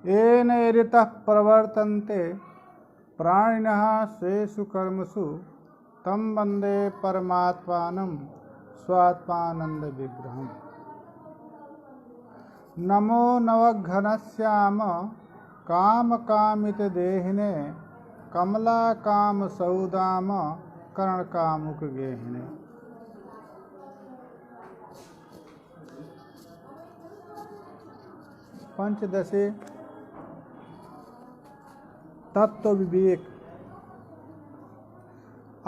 येन ऋतः प्रवर्तन्ते प्राणिनः स्वेषु कर्मसु तं वन्दे परमात्मानं स्वात्मानंद विग्रहम्। नमो नवघनश्याम कामकामित देहिने कमला काम सौदाम कर्ण कामुक गेहिने। पंचदशी तत्व विवेक,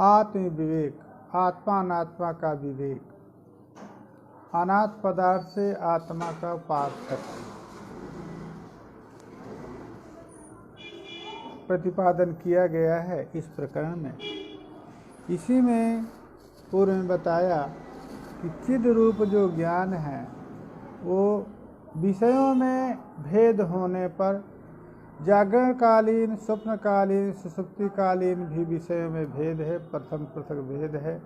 आत्म विवेक, आत्मा अनात्मा का विवेक, अनाथ पदार्थ से आत्मा का पार्थक्य प्रतिपादन किया गया है इस प्रकरण में। इसी में पूर्व में बताया कि चिद रूप जो ज्ञान है वो विषयों में भेद होने पर जागरणकालीन, स्वप्नकालीन, सुषुप्तिकालीन भी विषयों में भेद है, प्रथम पृथक भेद है,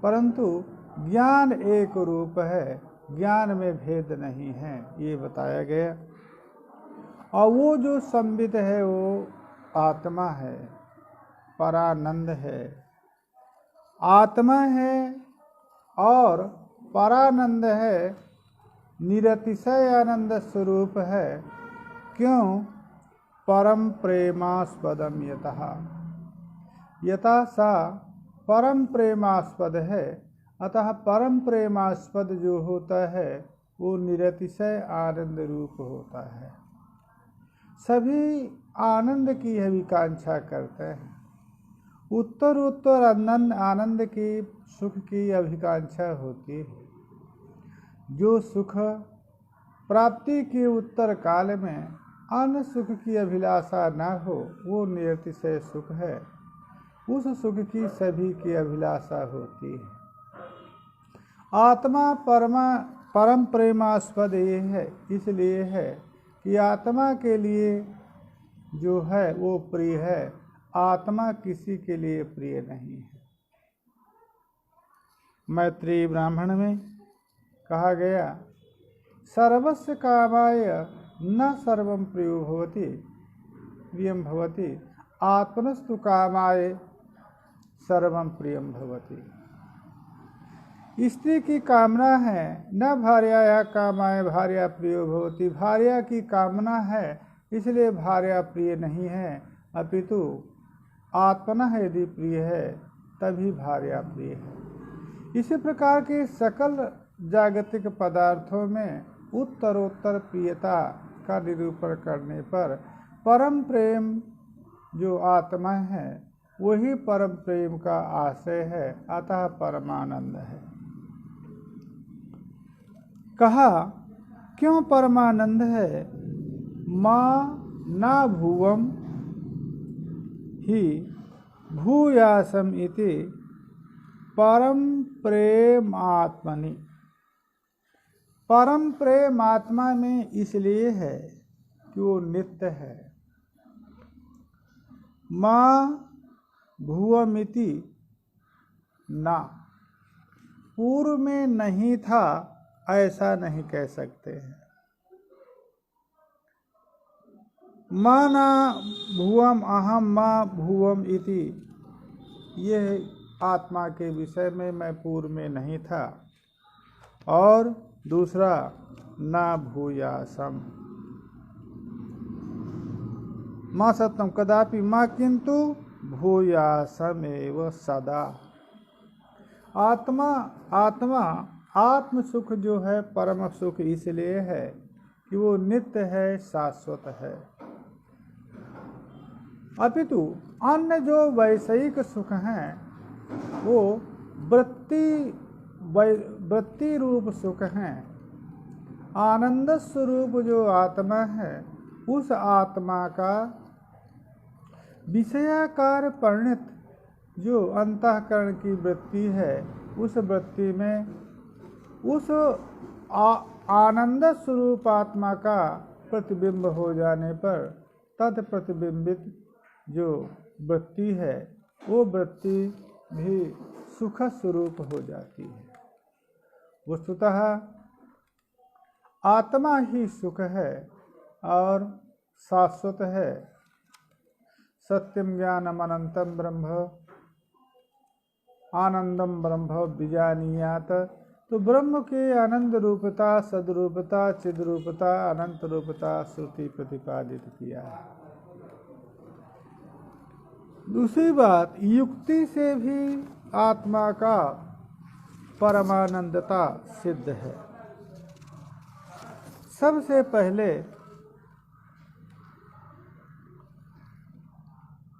परंतु ज्ञान एक रूप है, ज्ञान में भेद नहीं है, ये बताया गया। और वो जो संबित है वो आत्मा है, परानंद है, आत्मा है और परानंद है, निरतिशय आनंद स्वरूप है। क्यों? परम प्रेमास्पदम यतः, यथा सा परम प्रेमास्पद है, अतः परम प्रेमास्पद जो होता है वो निरतिशय आनंद रूप होता है। सभी आनंद की अभिकांक्षा करते हैं, उत्तर उत्तर आनंद की, सुख की अभिकांक्षा होती है। जो सुख प्राप्ति के उत्तर काल में अन्य सुख की अभिलाषा न हो वो निरतिशय सुख है, उस सुख की सभी की अभिलाषा होती है। आत्मा परम प्रेमास्पद ये है, इसलिए है कि आत्मा के लिए जो है वो प्रिय है, आत्मा किसी के लिए प्रिय नहीं है। मैत्रेयी ब्राह्मण में कहा गया, सर्वस्य कामाय न सर्वं प्रियो भवति प्रियं भवति, आत्मनस्तु कामाय सर्वं प्रियं भवति। स्त्री की कामना है, न भार्या कामाय भार्या प्रियो भवति, भार्या की कामना है इसलिए भार्या प्रिय नहीं है, अपितु आत्मना यदि प्रिय है तभी भार्या प्रिय है। इसी प्रकार के सकल जागतिक पदार्थों में उत्तरोत्तर प्रियता का निरूपण करने पर परम प्रेम जो आत्मा है वही परम प्रेम का आश्रय है, अतः परमानंद है। कहा क्यों परमानंद है? माँ ना भुवम ही भूयासम इति परम प्रेम आत्मनि। परम प्रेम आत्मा में इसलिए है कि वो नित्य है। माँ भुवमिति ना, पूर्व में नहीं था ऐसा नहीं कह सकते हैं। माँ ना भुवम अहम माँ भुवम इति, ये आत्मा के विषय में मैं पूर्व में नहीं था। और दूसरा ना भूयासम, माँ सत्यम कदापि माँ किंतु भूयासम एव सदा। आत्म सुख जो है परम सुख इसलिए है कि वो नित्य है, शाश्वत है। अपितु अन्य जो वैषयिक सुख हैं वो वृत्ति रूप सुख हैं। आनंद स्वरूप जो आत्मा है उस आत्मा का विषयाकार परिणित जो अंतःकरण की वृत्ति है, उस वृत्ति में उस आनंद स्वरूप आत्मा का प्रतिबिंब हो जाने पर तत्प्रतिबिंबित जो वृत्ति है वो वृत्ति भी सुख स्वरूप हो जाती है। वस्तुतः आत्मा ही सुख है और शाश्वत है। सत्यम ज्ञानम अनंतम ब्रह्म आनंदम ब्रह्म विजानीयात। तो ब्रह्म के आनंद रूपता, सदरूपता, चिद्रूपता, अनंत रूपता श्रुति प्रतिपादित किया है। दूसरी बात, युक्ति से भी आत्मा का परमानंदता सिद्ध है। सबसे पहले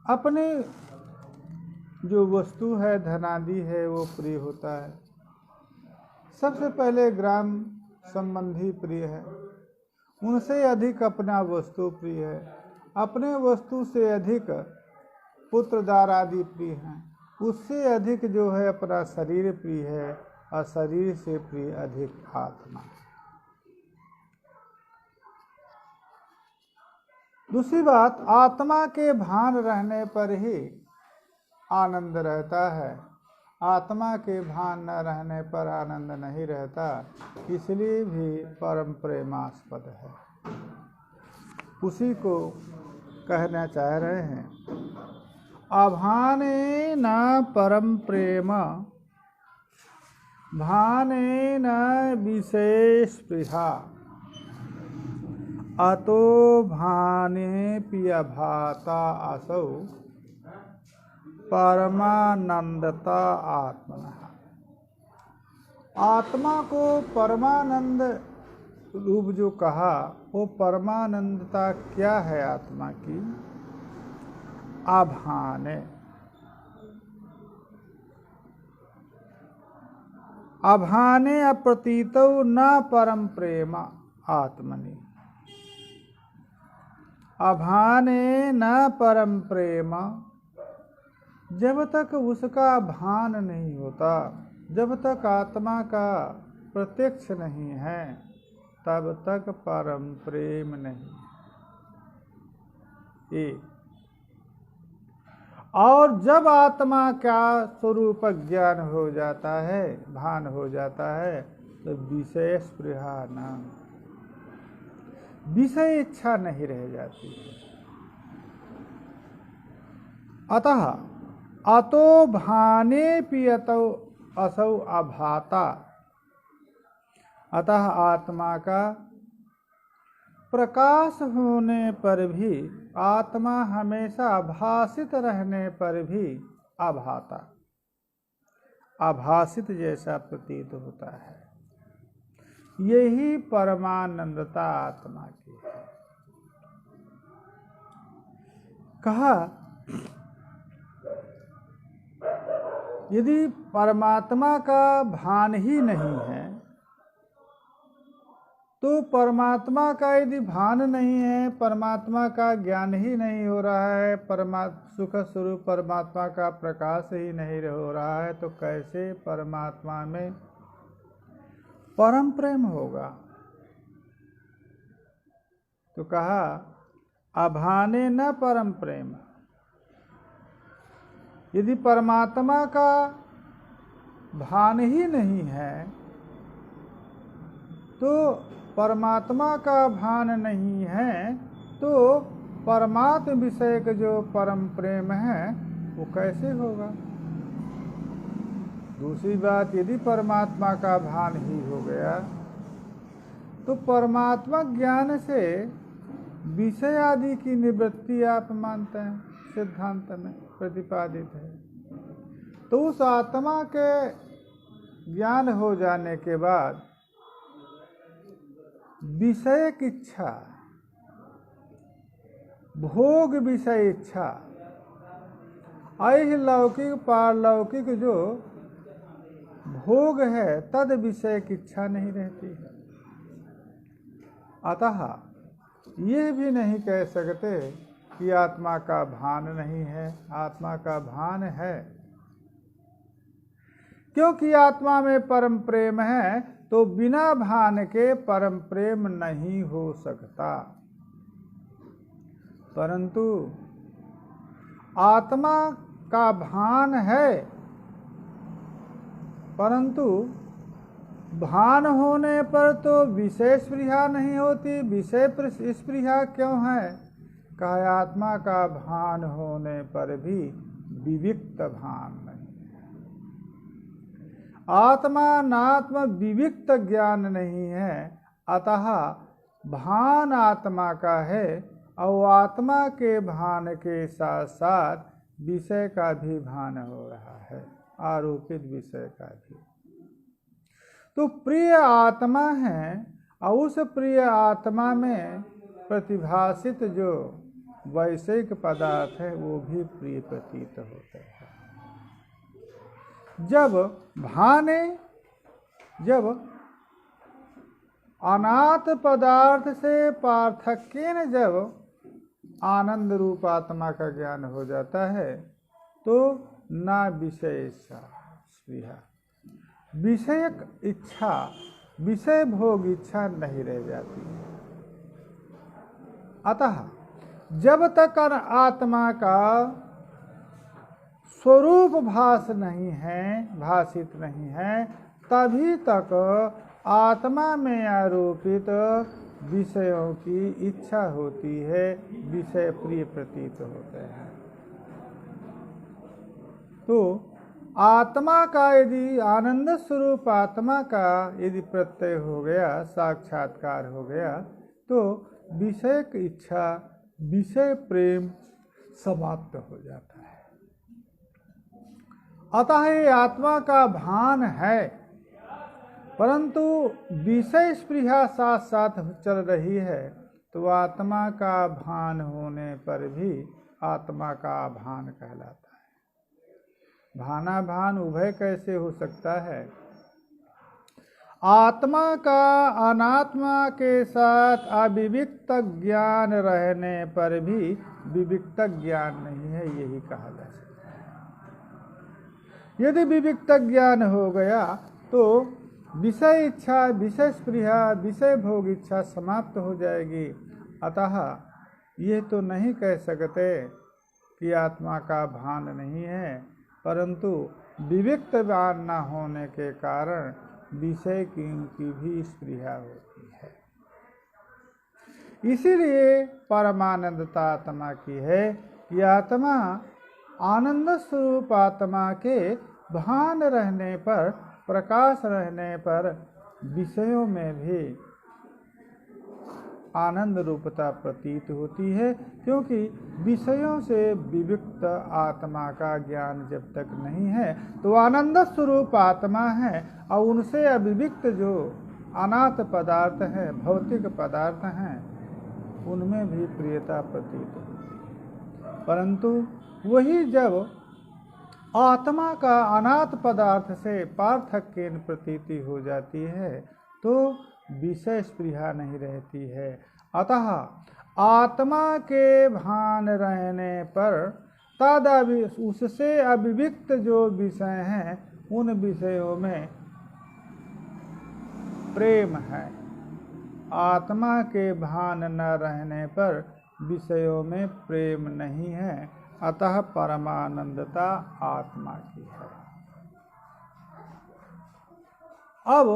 अपने जो वस्तु है, धनादि है, वो प्रिय होता है। सबसे पहले ग्राम संबंधी प्रिय है, उनसे अधिक अपना वस्तु प्रिय है, अपने वस्तु से अधिक पुत्रदार आदि प्रिय हैं, उससे अधिक जो है अपना शरीर प्रिय है, और शरीर से प्रिय अधिक आत्मा। दूसरी बात, आत्मा के भान रहने पर ही आनंद रहता है, आत्मा के भान न रहने पर आनंद नहीं रहता, इसलिए भी परम प्रेमास्पद है। उसी को कहना चाह रहे हैं, अभाने न परम प्रेम भाने न विशेष स्पृहा अतो भाने पिया भाता असौ परमानंदता आत्मा। आत्मा को परमानंद रूप जो कहा, वो परमानंदता क्या है आत्मा की? आभाने, आभाने अप्रतीतौ न परम प्रेम आत्मनि। आभाने न परम प्रेम, जब तक उसका भान नहीं होता, जब तक आत्मा का प्रत्यक्ष नहीं है, तब तक परम प्रेम नहीं। एक और जब आत्मा का स्वरूप ज्ञान हो जाता है, भान हो जाता है, तो विषय स्पृहा नाम, विषय इच्छा नहीं रह जाती है। अतः अतो भाने पियतो असौ अभाता, अतः आत्मा का प्रकाश होने पर भी, आत्मा हमेशा आभासित रहने पर भी अभाता, आभासित जैसा प्रतीत होता है। यही परमानंदता आत्मा की है। कहा, यदि परमात्मा का भान ही नहीं है, तो परमात्मा का यदि भान नहीं है, परमात्मा का ज्ञान ही नहीं हो रहा है, सुख स्वरूप परमात्मा का प्रकाश ही नहीं हो रहा है, तो कैसे परमात्मा में परम प्रेम होगा? तो कहा, अभाने न परम प्रेम। यदि परमात्मा का भान ही नहीं है, तो परमात्मा का भान नहीं है, तो परमात्म विषय का जो परम प्रेम है वो कैसे होगा? दूसरी बात, यदि परमात्मा का भान ही हो गया, तो परमात्मा ज्ञान से विषय आदि की निवृत्ति आप मानते हैं, सिद्धांत में प्रतिपादित है। तो उस आत्मा के ज्ञान हो जाने के बाद विषय की इच्छा, भोग विषय इच्छा, लौकिक पारलौकिक जो भोग है, तद विषय की इच्छा नहीं रहती है। अतः ये भी नहीं कह सकते कि आत्मा का भान नहीं है, आत्मा का भान है। क्योंकि आत्मा में परम प्रेम है, तो बिना भान के परम प्रेम नहीं हो सकता। परंतु आत्मा का भान है, परंतु भान होने पर तो विषय स्पृहा नहीं होती। विषय स्पृहा क्यों है? कहा आत्मा का भान होने पर भी विविक्त भान नहीं। आत्मा नात्म विविक्त ज्ञान नहीं है, अतः भान आत्मा का है और आत्मा के भान के साथ साथ विषय का भी भान हो रहा है, आरोपित विषय का भी। तो प्रिय आत्मा है और उस प्रिय आत्मा में प्रतिभासित जो वैश्विक पदार्थ है वो भी प्रिय प्रतीत होते हैं। जब अनाथ पदार्थ से पार्थक्येन जब आनंद रूप आत्मा का ज्ञान हो जाता है तो ना विषय स्पृहा, विषयक इच्छा, विषय भोग इच्छा नहीं रह जाती है। अतः जब तक आत्मा का स्वरूप भास नहीं है, भाषित नहीं है, तभी तक आत्मा में आरोपित विषयों की इच्छा होती है, विषय प्रिय प्रतीत होते हैं। तो आत्मा का यदि आनंद स्वरूप आत्मा का यदि प्रत्यय हो गया, साक्षात्कार हो गया, तो विषय की इच्छा, विषय प्रेम समाप्त हो जाता है। अतः ये आत्मा का भान है, परंतु विषय स्पृहा साथ साथ चल रही है, तो आत्मा का भान होने पर भी आत्मा का भान कहलाता है। भाना भान उभय कैसे हो सकता है? आत्मा का अनात्मा के साथ अविविक्त ज्ञान रहने पर भी विविक्त ज्ञान नहीं है, यही कहा जा सकता है। यदि विविक्त ज्ञान हो गया तो विषय इच्छा, विषय स्पृहा, विषय भोग इच्छा समाप्त हो जाएगी। अतः ये तो नहीं कह सकते कि आत्मा का भान नहीं है, परंतु विविक्त ज्ञान न होने के कारण विषय की भी स्पृहा होती है। इसीलिए परमानंदता आत्मा की है कि आत्मा आनंद स्वरूप आत्मा के भान रहने पर, प्रकाश रहने पर विषयों में भी आनंद रूपता प्रतीत होती है, क्योंकि विषयों से विविक्त आत्मा का ज्ञान जब तक नहीं है तो आनंद स्वरूप आत्मा है और उनसे अविविक्त जो अनाथ पदार्थ हैं, भौतिक पदार्थ हैं, उनमें भी प्रियता प्रतीत होती है। परंतु वही जब आत्मा का अनाथ पदार्थ से पार्थक्य प्रतीति हो जाती है तो विषय स्पृहा नहीं रहती है। अतः आत्मा के भान रहने पर उससे अविविक्त जो विषय हैं उन विषयों में प्रेम है। आत्मा के भान न रहने पर विषयों में प्रेम नहीं है, अतः परमानंदता आत्मा की है। अब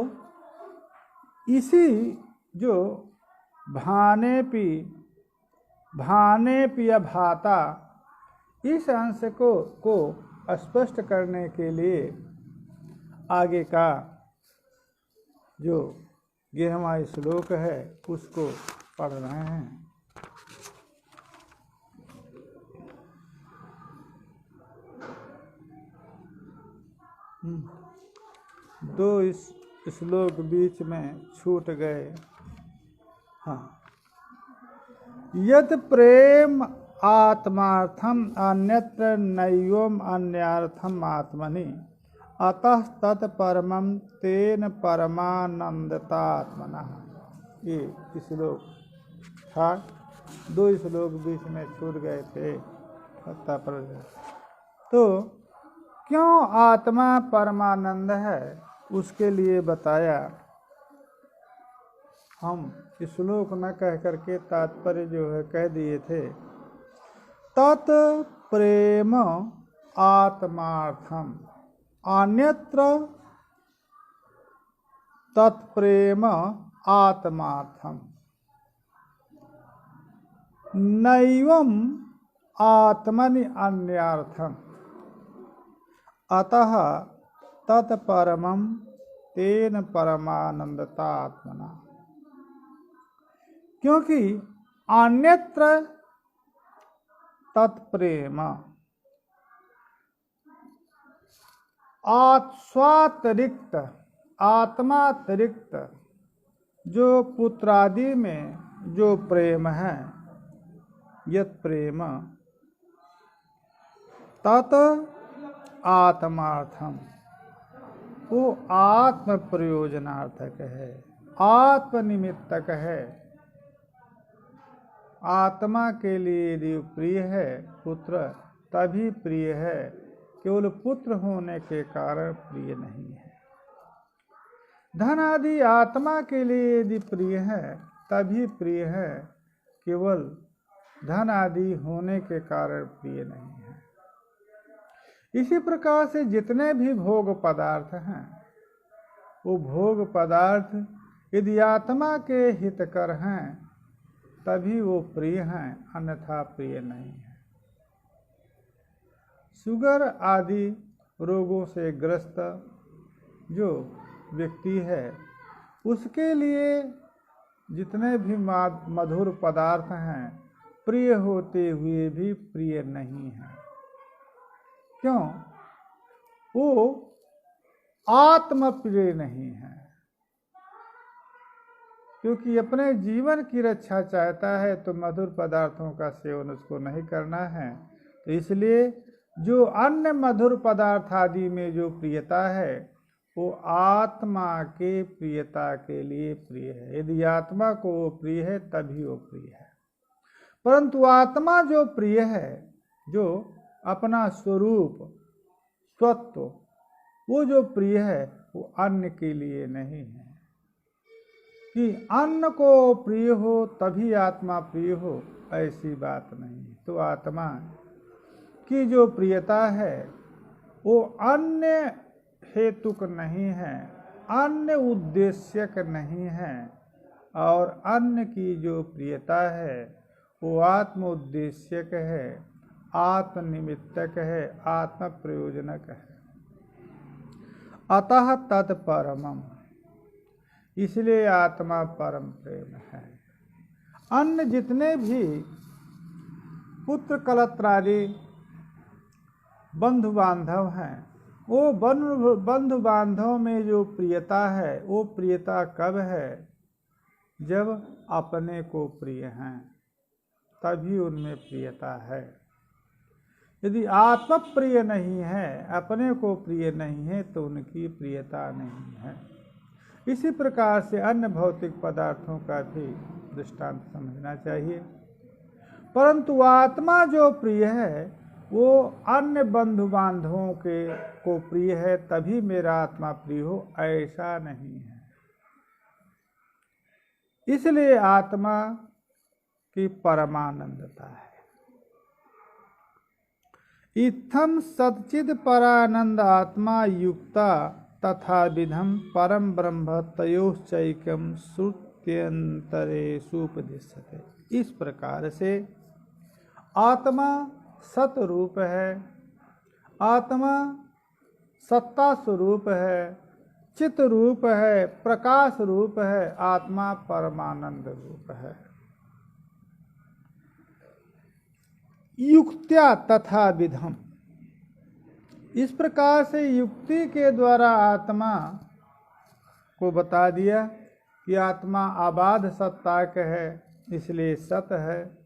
इसी जो भाने पिय भाता, इस अंश को स्पष्ट करने के लिए आगे का जो 11वां श्लोक है उसको पढ़ रहे हैं। दो इस श्लोक बीच में छूट गए। हाँ, यद प्रेम आत्मार्थम अन्यत्र नैवम अन्यार्थम आत्मनि अतः तत्परमं तेन परमानंदतात्मनः। ये श्लोक था, दो श्लोक बीच में छूट गए थे। तो क्यों आत्मा परमानंद है उसके लिए बताया। हम श्लोक न कह करके तात्पर्य जो है कह दिए थे। तत् प्रेम आत्मार्थम अन्यत्र तत्प्रेम आत्मार्थम। नैवम आत्मनि अन्यार्थम अतः तत्परमं तेन परमानंदता आत्मना। क्योंकि अन्यत्र तत्प्रेम स्वातिरिक्त आत्मातिरिक्त जो पुत्रादि में जो प्रेम है, यत प्रेम तत् आत्मार्थम, वो आत्म प्रयोजनार्थक है, आत्मनिमित्तक है। आत्मा के लिए यदि प्रिय है पुत्र, तभी प्रिय है, केवल पुत्र होने के कारण प्रिय नहीं है। धन आदि आत्मा के लिए यदि प्रिय है तभी प्रिय है, केवल धन आदि होने के कारण प्रिय नहीं है। इसी प्रकार से जितने भी भोग पदार्थ हैं, वो भोग पदार्थ यदि आत्मा के हितकर हैं तभी वो प्रिय हैं, अन्यथा प्रिय नहीं है। शुगर आदि रोगों से ग्रस्त जो व्यक्ति है, उसके लिए जितने भी मधुर पदार्थ हैं प्रिय होते हुए भी प्रिय नहीं है। क्यों? वो आत्म प्रिय नहीं है, क्योंकि अपने जीवन की रक्षा चाहता है तो मधुर पदार्थों का सेवन उसको नहीं करना है। तो इसलिए जो अन्य मधुर पदार्थ आदि में जो प्रियता है वो आत्मा के प्रियता के लिए प्रिय है। यदि आत्मा को वो प्रिय है तभी वो प्रिय है। परंतु आत्मा जो प्रिय है, जो अपना स्वरूप स्वत्व, वो जो प्रिय है वो अन्य के लिए नहीं है कि अन्न को प्रिय हो तभी आत्मा प्रिय हो, ऐसी बात नहीं। तो आत्मा की जो प्रियता है वो अन्य हेतुक नहीं है, अन्य उद्देश्यक नहीं है, और अन्य की जो प्रियता है वो आत्म उद्देश्यक है, आत्मनिमित्तक है, आत्म प्रयोजनक है। अतः तत्परमम, इसलिए आत्मा परम प्रेम है। अन्य जितने भी पुत्र कलत्रादि बंधु बांधव हैं, वो बंधु बांधव में जो प्रियता है वो प्रियता कब है? जब अपने को प्रिय हैं तभी उनमें प्रियता है। यदि आत्म प्रिय नहीं है, अपने को प्रिय नहीं है, तो उनकी प्रियता नहीं है। इसी प्रकार से अन्य भौतिक पदार्थों का भी दृष्टांत समझना चाहिए। परंतु आत्मा जो प्रिय है वो अन्य बंधु बांधवों के को प्रिय है तभी मेरा आत्मा प्रिय हो, ऐसा नहीं है। इसलिए आत्मा की परमानंदता है। इत्थम सच्चिद परानंद आत्मा युक्ता तथा विधम परम ब्रह्म तयोश्चैकम श्रुत्यंतरेषु उपदिश्यते। इस प्रकार से आत्मा सत रूप है, आत्मा सत्ता स्वरूप है, चित रूप है, प्रकाश रूप है, आत्मा परमानंद रूप है। युक्त्या तथा विधम, इस प्रकार से युक्ति के द्वारा आत्मा को बता दिया कि आत्मा अबाध सत्ताक है, इसलिए सत है।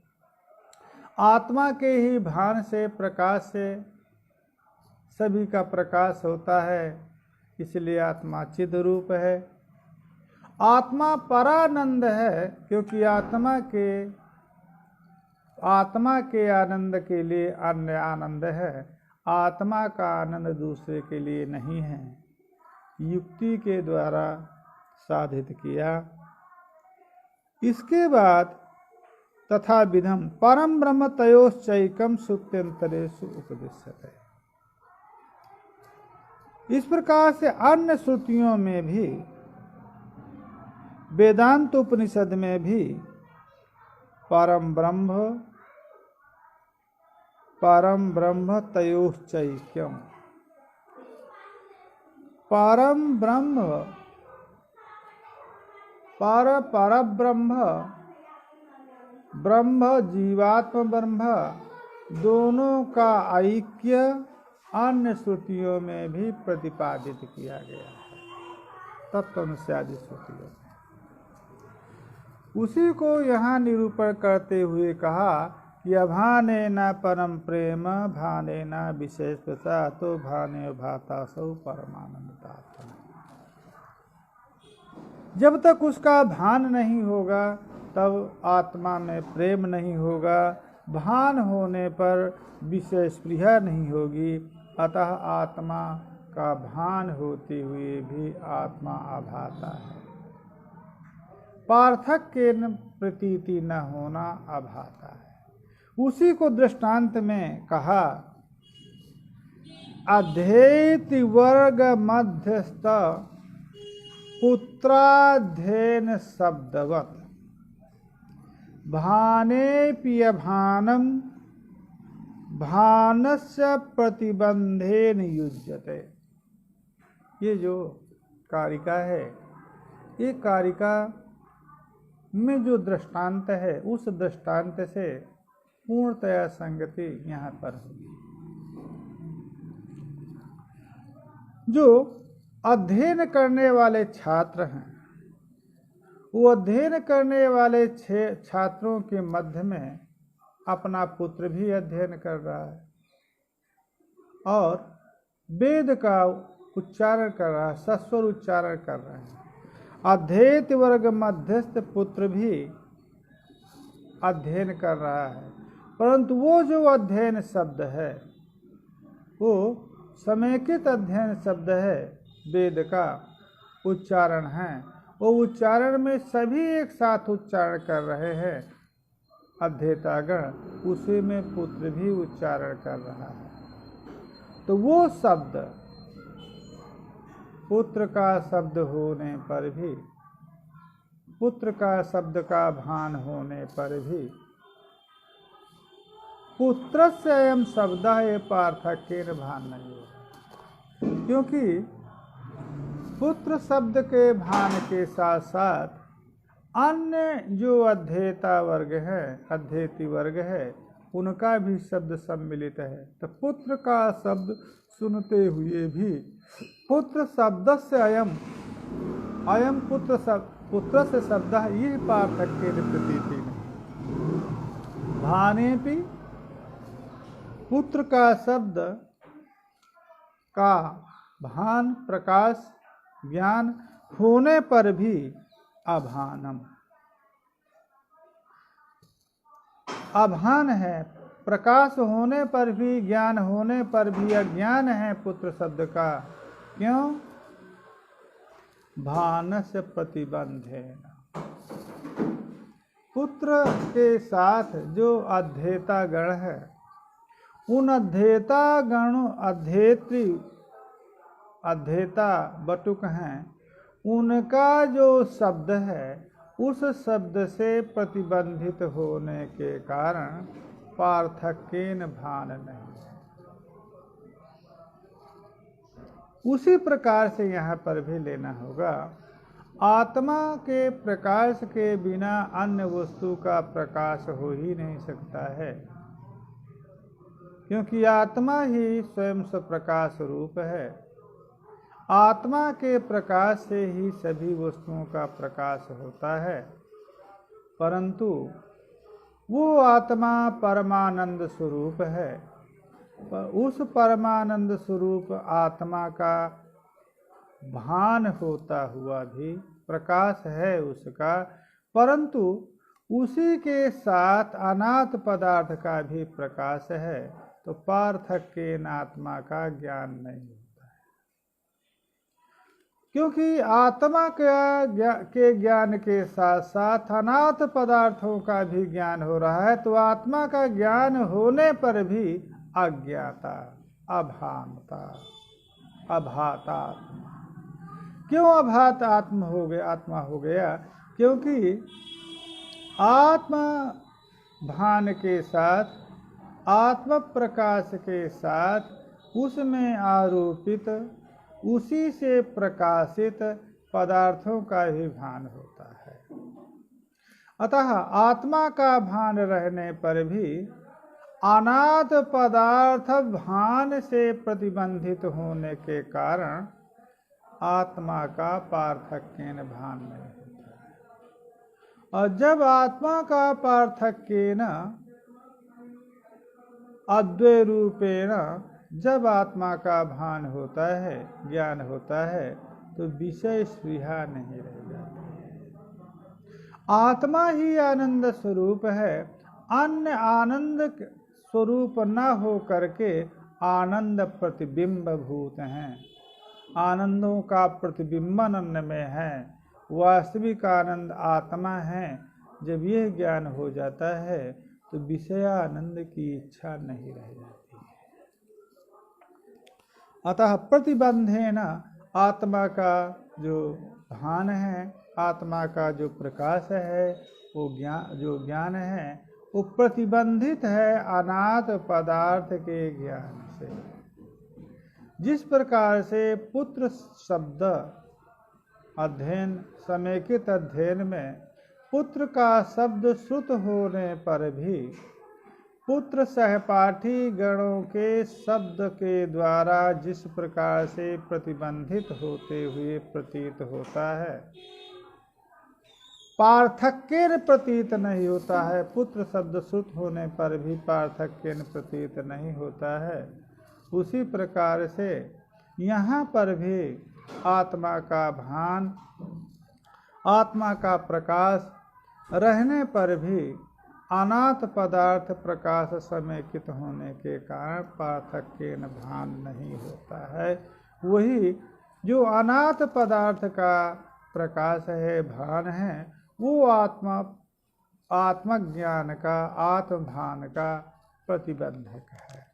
आत्मा के ही भान से, प्रकाश से सभी का प्रकाश होता है, इसलिए आत्मा चिद रूप है। आत्मा परानंद है, क्योंकि आत्मा के आनंद के लिए अन्य आनंद है, आत्मा का आनंद दूसरे के लिए नहीं है। युक्ति के द्वारा साधित किया। इसके बाद तथा विधम परम ब्रह्म तयोश्चैकम श्रुत्यंतरेषु उपदिश्यते। इस प्रकार से अन्य श्रुतियों में भी, वेदांत उपनिषद में भी परम ब्रह्म तयोश्चैक्यम्। परम ब्रह्म पर ब्रह्म, ब्रह्म जीवात्म ब्रह्म, दोनों का ऐक्य अन्य श्रुतियों में भी प्रतिपादित किया गया है, तत्वमस्यादि श्रुतियों में। उसी को यहाँ निरूपण करते हुए कहा कि अभाने न परम प्रेम भाने न विशेष तो भाने भाता सौ परमानंदात्मा। जब तक उसका भान नहीं होगा तब आत्मा में प्रेम नहीं होगा, भान होने पर विषय स्पृहा नहीं होगी। अतः आत्मा का भान होते हुए भी आत्मा अभाता है। पार्थक्य के प्रतीति न होना अभाता है। उसी को दृष्टांत में कहा, अध्येति वर्ग मध्यस्थ पुत्राध्ययन शब्दवत् भाने पियभानम भानस्य प्रतिबंधेन युज्यते। ये जो कारिका है, ये कारिका में जो दृष्टांत है, उस दृष्टांत से पूर्णतया संगति यहाँ पर होगी। जो अध्ययन करने वाले छात्र हैं, वो अध्ययन करने वाले छात्रों के मध्य में अपना पुत्र भी अध्ययन कर रहा है और वेद का उच्चारण कर रहा है, सस्वर उच्चारण कर रहा है। अध्येत वर्ग मध्यस्थ पुत्र भी अध्ययन कर रहा है, परंतु वो जो अध्ययन शब्द है वो समेकित अध्ययन शब्द है, वेद का उच्चारण है। वो उच्चारण में सभी एक साथ उच्चारण कर रहे हैं अध्येतागण, उसी में पुत्र भी उच्चारण कर रहा है। तो वो शब्द पुत्र का शब्द होने पर भी, पुत्र का शब्द का भान होने पर भी पुत्रस्य अयं शब्दः ये पार्थक्येन भान नहीं है। क्योंकि पुत्र शब्द के भान के साथ साथ अन्य जो अध्येता वर्ग है, अध्येति वर्ग है, उनका भी शब्द सम्मिलित है। तो पुत्र का शब्द सुनते हुए भी पुत्र शब्द से अयम पुत्र से शब्द ये पार्थक्य प्रतीति नहीं। भाने भी पुत्र का शब्द का भान, प्रकाश, ज्ञान होने पर भी अभानम, अभान है। प्रकाश होने पर भी, ज्ञान होने पर भी अज्ञान है पुत्र शब्द का। क्यों? भानस्य प्रतिबंधेन। पुत्र के साथ जो अध्येता गण है, उन अध्येता गण, अध्येता बटुक हैं, उनका जो शब्द है उस शब्द से प्रतिबंधित होने के कारण पार्थक्येन भान नहीं है। उसी प्रकार से यहाँ पर भी लेना होगा। आत्मा के प्रकाश के बिना अन्य वस्तु का प्रकाश हो ही नहीं सकता है, क्योंकि आत्मा ही स्वयं स्वप्रकाश रूप है। आत्मा के प्रकाश से ही सभी वस्तुओं का प्रकाश होता है, परंतु वो आत्मा परमानंद स्वरूप है। उस परमानंद स्वरूप आत्मा का भान होता हुआ भी प्रकाश है उसका, परंतु उसी के साथ अनाथ पदार्थ का भी प्रकाश है। तो पार्थक्येन आत्मा का ज्ञान नहीं होता है, क्योंकि आत्मा के ज्ञान के साथ साथ अनाथ पदार्थों का भी ज्ञान हो रहा है। तो आत्मा का ज्ञान होने पर भी अज्ञाता, अभानता, अभाता। क्यों अभात आत्मा हो गया? क्योंकि आत्मा भान के साथ, आत्म प्रकाश के साथ उसमें आरोपित उसी से प्रकाशित पदार्थों का भी भान होता है। अतः आत्मा का भान रहने पर भी अनाथ पदार्थ भान से प्रतिबंधित होने के कारण आत्मा का पार्थक्येन भान नहीं होता है। और जब आत्मा का पार्थक्येन अद्वय रूपेण जब आत्मा का भान होता है, ज्ञान होता है, तो विषय स्पृहा नहीं रह जाती। आत्मा ही आनंद स्वरूप है। अन्य आनंद स्वरूप न हो करके आनंद प्रतिबिंब भूत हैं। आनंदों का प्रतिबिंबन अन्य में है। वास्तविक आनंद आत्मा है। जब यह ज्ञान हो जाता है तो विषय आनंद की इच्छा नहीं रह जाती है। अतः प्रतिबंधेन आत्मा का जो भान है, आत्मा का जो प्रकाश है, वो ज्ञान है, वो प्रतिबंधित है अनाथ पदार्थ के ज्ञान से। जिस प्रकार से पुत्र शब्द अध्ययन, समेकित अध्ययन में पुत्र का शब्द श्रुत होने पर भी पुत्र सहपाठी गणों के शब्द के द्वारा जिस प्रकार से प्रतिबंधित होते हुए प्रतीत होता है, पार्थक्येन प्रतीत नहीं होता है। पुत्र शब्द श्रुत होने पर भी पार्थक्येन प्रतीत नहीं होता है। उसी प्रकार से यहाँ पर भी आत्मा का भान, आत्मा का प्रकाश रहने पर भी अनाथ पदार्थ प्रकाश समेकित होने के कारण पार्थक्येन भान नहीं होता है। वही जो अनाथ पदार्थ का प्रकाश है, भान है, वो आत्मज्ञान का, आत्मभान का प्रतिबंधक है।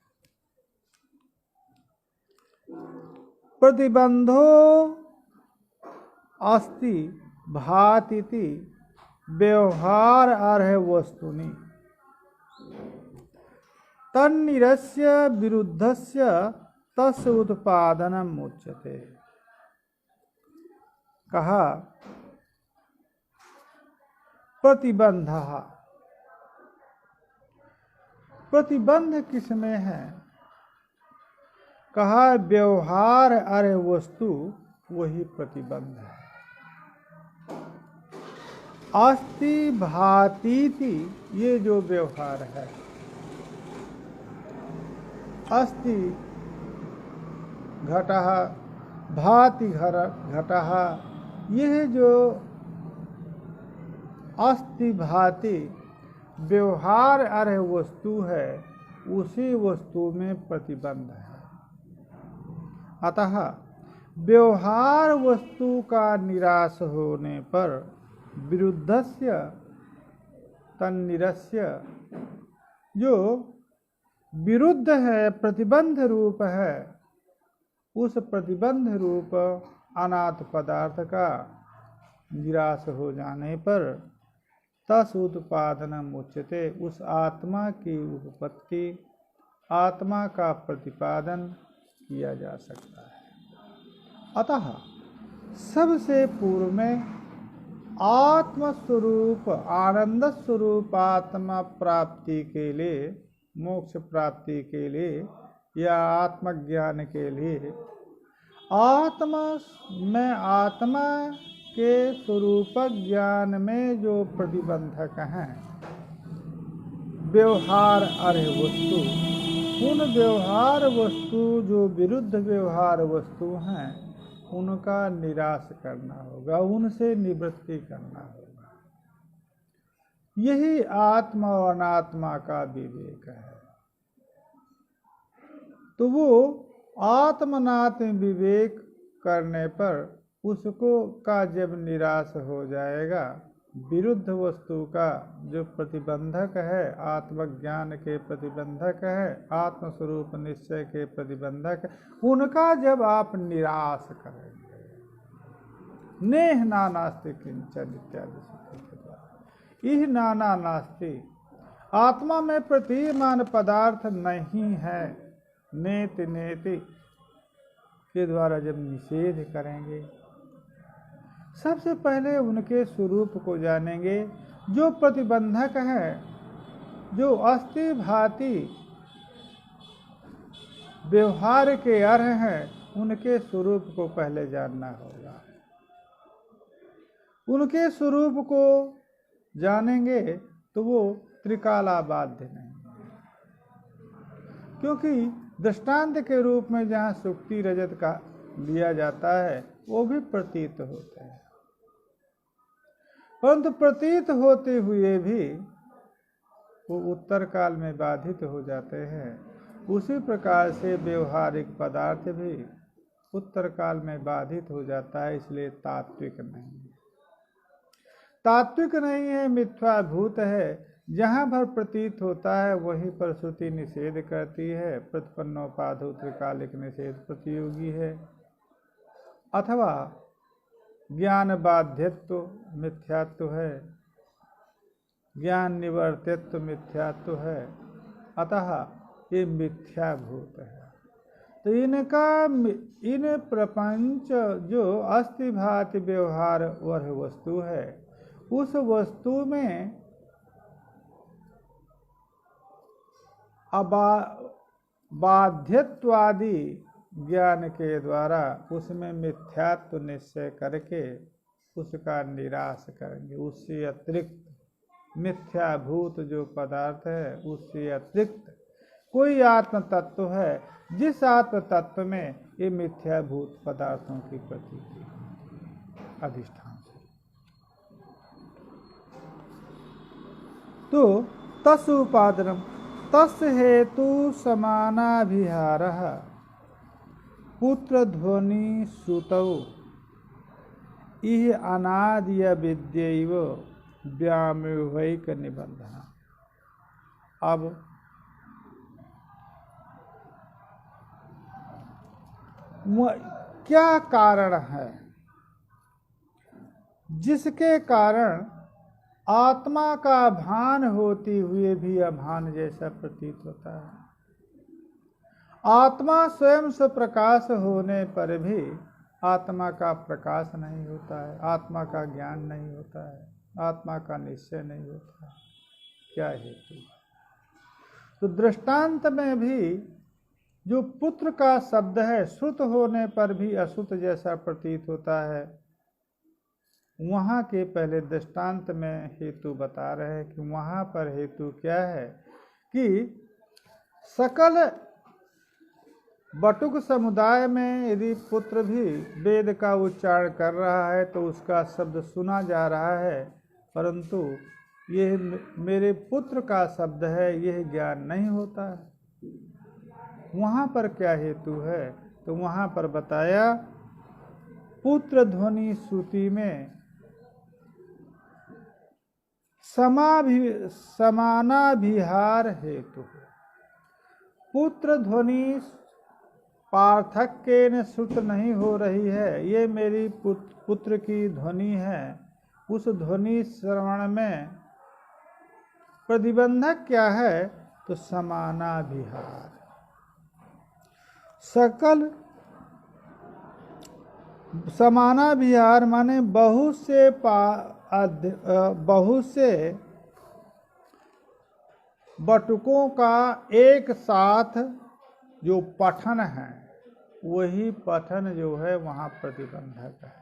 प्रतिबंधो अस्ति भातीति व्यवहार अर्ह वस्तुनि तन्निरस्य विरुद्धस्य तस्य उत्पादनम् उच्यते। कहा प्रतिबंधः, प्रतिबंध किसमें है? कहा व्यवहार अर्ह वस्तु वही प्रतिबंध है। अस्ति भातीति ये जो व्यवहार है, अस्ति घटः भाति घटः, यह जो अस्ति भाति व्यवहार अर्ह वस्तु है, उसी वस्तु में प्रतिबंध है। अतः व्यवहार वस्तु का निराश होने पर विरुद्धस्य तन्निरस्य, जो विरुद्ध है, प्रतिबंध रूप है, उस प्रतिबंध रूप अनाथ पदार्थ का निराश हो जाने पर तस उत्पादनम उच्यते, उस आत्मा की उत्पत्ति, आत्मा का प्रतिपादन किया जा सकता है। अतः सबसे पूर्व में आत्म स्वरूप, आनंद स्वरूप आत्मा प्राप्ति के लिए, मोक्ष प्राप्ति के लिए या आत्मज्ञान के लिए आत्मा में, आत्मा के स्वरूप ज्ञान में जो प्रतिबंधक हैं, व्यवहार अर्ह वस्तु, उन व्यवहार वस्तु जो विरुद्ध व्यवहार वस्तु हैं, उनका निराश करना होगा, उनसे निवृत्ति करना होगा। यही आत्मा और अनात्मा का विवेक है। तो वो आत्मनात्म विवेक करने पर उसको का जब निराश हो जाएगा, विरुद्ध वस्तु का जो प्रतिबंधक है, आत्मज्ञान के प्रतिबंधक है, आत्मस्वरूप निश्चय के प्रतिबंधक, उनका जब आप निराश करेंगे, नेह नानास्ति किंचन इत्यादि सूत्र के द्वारा, इह नाना नास्ति, आत्मा में प्रतीयमान पदार्थ नहीं है। नेति नेति के द्वारा जब निषेध करेंगे, सबसे पहले उनके स्वरूप को जानेंगे जो प्रतिबंधक है, जो अस्थि भांति व्यवहार के अर्ह हैं, उनके स्वरूप को पहले जानना होगा। उनके स्वरूप को जानेंगे तो वो त्रिकाला बाध्य नहीं, क्योंकि दृष्टांत के रूप में जहाँ सुक्ति रजत का लिया जाता है वो भी प्रतीत होते हैं, परंतु प्रतीत होते हुए भी वो उत्तर काल में बाधित हो जाते हैं। उसी प्रकार से व्यवहारिक पदार्थ भी उत्तर काल में बाधित हो जाता है, इसलिए तात्विक नहीं है। तात्विक नहीं है, मिथ्याभूत है। जहाँ भर प्रतीत होता है वहीं पर श्रुति निषेध करती है। प्रतिपन्नोपाधो त्रिकालिक निषेध प्रतियोगी है, अथवा ज्ञान बाध्यत्व मिथ्यात्व है, ज्ञान निवर्तित्व मिथ्यात्व है, अतः ये मिथ्याभूत है। तो इन प्रपंच जो अस्थि भांति व्यवहार वह वस्तु है, उस वस्तु में बाध्यत्वादि ज्ञान के द्वारा उसमें मिथ्यात्व निश्चय करके उसका निराश करेंगे। उससे अतिरिक्त मिथ्याभूत जो पदार्थ है, उससे अतिरिक्त कोई आत्म तत्व है जिस आत्म तत्व में ये मिथ्याभूत पदार्थों की प्रतीति अधिष्ठान से। तो तस् उपादनम तस् हेतु समानाभिहारः पुत्र ध्वनि श्रुतौ इह अनादिय विद्यैव व्यामोहैक निबंधः। अब क्या कारण है जिसके कारण आत्मा का भान होते हुए भी अभान जैसा प्रतीत होता है? आत्मा स्वयं से प्रकाश होने पर भी आत्मा का प्रकाश नहीं होता है, आत्मा का ज्ञान नहीं होता है, आत्मा का निश्चय नहीं होता है। क्या हेतु? तो दृष्टांत में भी जो पुत्र का शब्द है, श्रुत होने पर भी अश्रुत जैसा प्रतीत होता है। वहाँ के पहले दृष्टांत में हेतु बता रहे हैं कि वहाँ पर हेतु क्या है कि सकल बटुक समुदाय में यदि पुत्र भी वेद का उच्चारण कर रहा है तो उसका शब्द सुना जा रहा है, परंतु यह मेरे पुत्र का शब्द है, यह ज्ञान नहीं होता है। वहाँ पर क्या हेतु है? तो वहाँ पर बताया पुत्र ध्वनि श्रुति में समानाभिहार हेतु है। पुत्र ध्वनि पार्थक्य श्रुत नहीं हो रही है, ये मेरी पुत्र की ध्वनि है। उस ध्वनि श्रवण में प्रतिबंधक क्या है? तो समानाभिहार। सकल समानाभिहार माने बहुत से बटुकों का एक साथ जो पठन है, वही पठन जो है वहाँ प्रतिबंधक है।